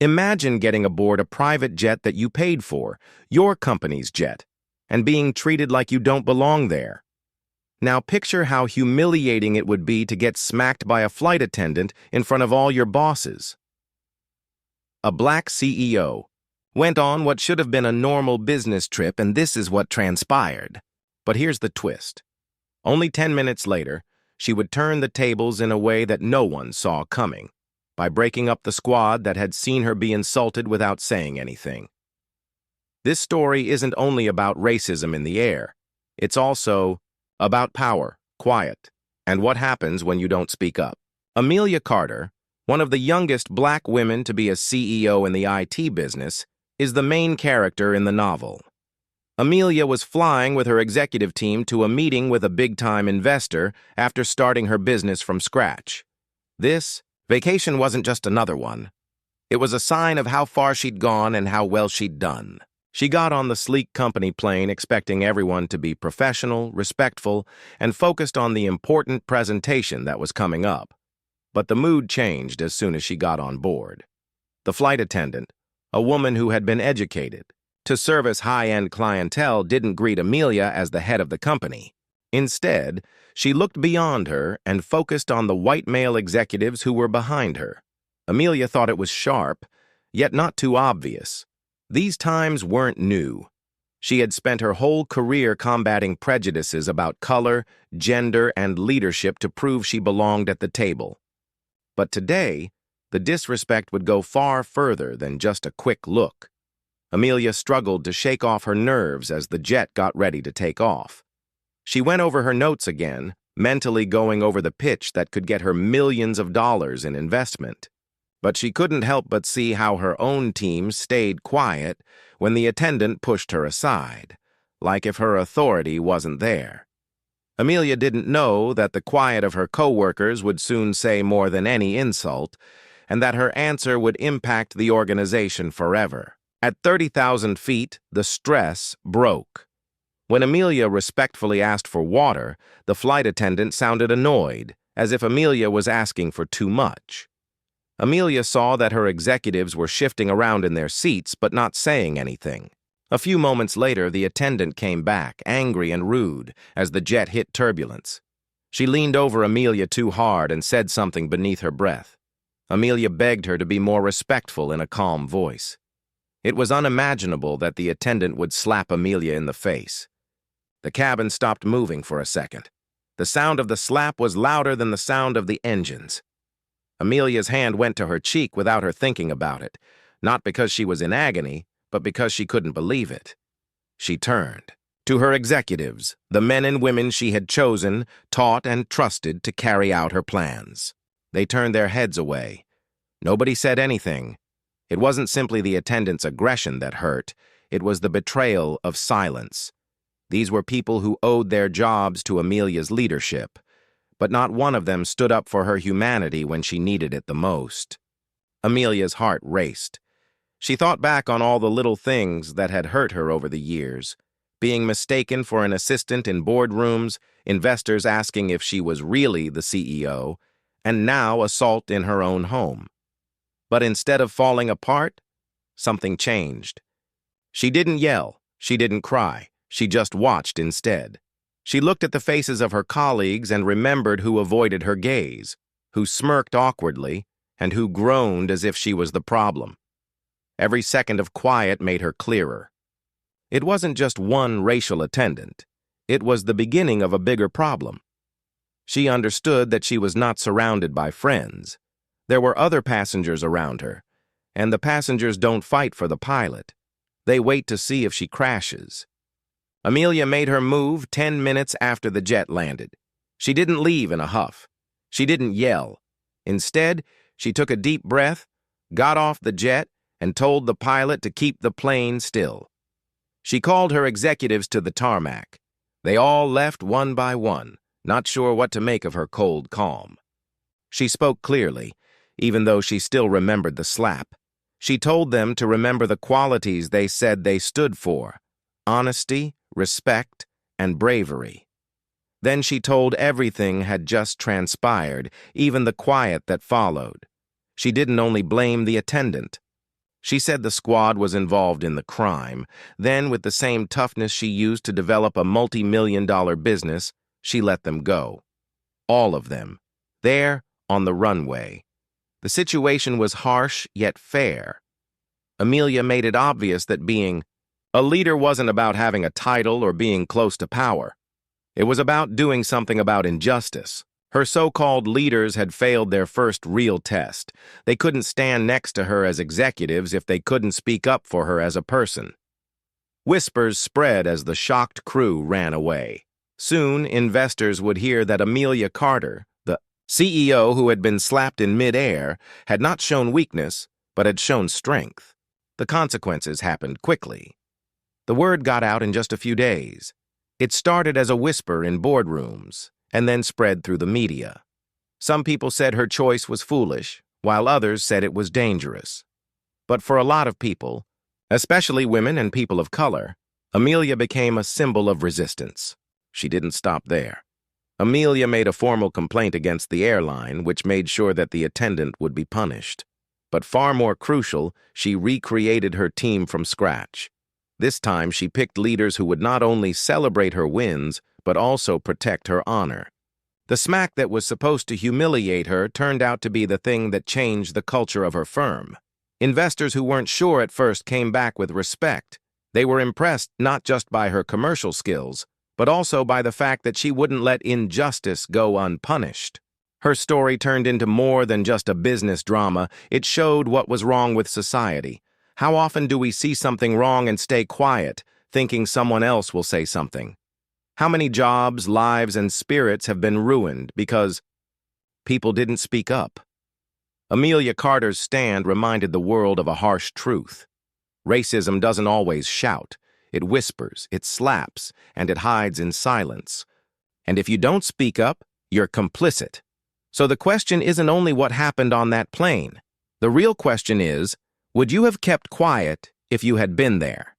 Imagine getting aboard a private jet that you paid for, your company's jet, and being treated like you don't belong there. Now picture how humiliating it would be to get smacked by a flight attendant in front of all your bosses. A black CEO went on what should have been a normal business trip, and this is what transpired. But here's the twist. Only 10 minutes later, she would turn the tables in a way that no one saw coming, by breaking up the squad that had seen her be insulted without saying anything. This story isn't only about racism in the air. It's also about power, quiet, and what happens when you don't speak up. Amelia Carter, one of the youngest black women to be a CEO in the IT business, is the main character in the novel. Amelia was flying with her executive team to a meeting with a big-time investor after starting her business from scratch. This vacation wasn't just another one. It was a sign of how far she'd gone and how well she'd done. She got on the sleek company plane expecting everyone to be professional, respectful, and focused on the important presentation that was coming up. But the mood changed as soon as she got on board. The flight attendant, a woman who had been educated to service high-end clientele, didn't greet Amelia as the head of the company. Instead, she looked beyond her and focused on the white male executives who were behind her. Amelia thought it was sharp, yet not too obvious. These times weren't new. She had spent her whole career combating prejudices about color, gender, and leadership to prove she belonged at the table. But today, the disrespect would go far further than just a quick look. Amelia struggled to shake off her nerves as the jet got ready to take off. She went over her notes again, mentally going over the pitch that could get her millions of dollars in investment. But she couldn't help but see how her own team stayed quiet when the attendant pushed her aside, like if her authority wasn't there. Amelia didn't know that the quiet of her coworkers would soon say more than any insult, and that her answer would impact the organization forever. At 30,000 feet, the stress broke. When Amelia respectfully asked for water, the flight attendant sounded annoyed, as if Amelia was asking for too much. Amelia saw that her executives were shifting around in their seats but not saying anything. A few moments later, the attendant came back, angry and rude, as the jet hit turbulence. She leaned over Amelia too hard and said something beneath her breath. Amelia begged her to be more respectful in a calm voice. It was unimaginable that the attendant would slap Amelia in the face. The cabin stopped moving for a second. The sound of the slap was louder than the sound of the engines. Amelia's hand went to her cheek without her thinking about it, not because she was in agony, but because she couldn't believe it. She turned to her executives, the men and women she had chosen, taught, and trusted to carry out her plans. They turned their heads away. Nobody said anything. It wasn't simply the attendant's aggression that hurt, it was the betrayal of silence. These were people who owed their jobs to Amelia's leadership, but not one of them stood up for her humanity when she needed it the most. Amelia's heart raced. She thought back on all the little things that had hurt her over the years, being mistaken for an assistant in boardrooms, investors asking if she was really the CEO, and now assault in her own home. But instead of falling apart, something changed. She didn't yell, she didn't cry, she just watched instead. She looked at the faces of her colleagues and remembered who avoided her gaze, who smirked awkwardly, and who groaned as if she was the problem. Every second of quiet made her clearer. It wasn't just one racial attendant. It was the beginning of a bigger problem. She understood that she was not surrounded by friends. There were other passengers around her, and the passengers don't fight for the pilot. They wait to see if she crashes. Amelia made her move 10 minutes after the jet landed. She didn't leave in a huff. She didn't yell. Instead, she took a deep breath, got off the jet, and told the pilot to keep the plane still. She called her executives to the tarmac. They all left one by one, not sure what to make of her cold calm. She spoke clearly, even though she still remembered the slap. She told them to remember the qualities they said they stood for: honesty, respect, and bravery. Then she told everything had just transpired, even the quiet that followed. She didn't only blame the attendant. She said the squad was involved in the crime. Then, with the same toughness she used to develop a multi-million-dollar business, she let them go. All of them. There, on the runway. The situation was harsh, yet fair. Amelia made it obvious that being a leader wasn't about having a title or being close to power. It was about doing something about injustice. Her so-called leaders had failed their first real test. They couldn't stand next to her as executives if they couldn't speak up for her as a person. Whispers spread as the shocked crew ran away. Soon, investors would hear that Amelia Carter, the CEO who had been slapped in mid-air, had not shown weakness, but had shown strength. The consequences happened quickly. The word got out in just a few days. It started as a whisper in boardrooms, and then spread through the media. Some people said her choice was foolish, while others said it was dangerous. But for a lot of people, especially women and people of color, Amelia became a symbol of resistance. She didn't stop there. Amelia made a formal complaint against the airline, which made sure that the attendant would be punished. But far more crucial, she recreated her team from scratch. This time, she picked leaders who would not only celebrate her wins, but also protect her honor. The smack that was supposed to humiliate her turned out to be the thing that changed the culture of her firm. Investors who weren't sure at first came back with respect. They were impressed not just by her commercial skills, but also by the fact that she wouldn't let injustice go unpunished. Her story turned into more than just a business drama. It showed what was wrong with society. How often do we see something wrong and stay quiet, thinking someone else will say something? How many jobs, lives, and spirits have been ruined because people didn't speak up? Amelia Carter's stand reminded the world of a harsh truth. Racism doesn't always shout. It whispers, it slaps, and it hides in silence. And if you don't speak up, you're complicit. So the question isn't only what happened on that plane. The real question is, would you have kept quiet if you had been there?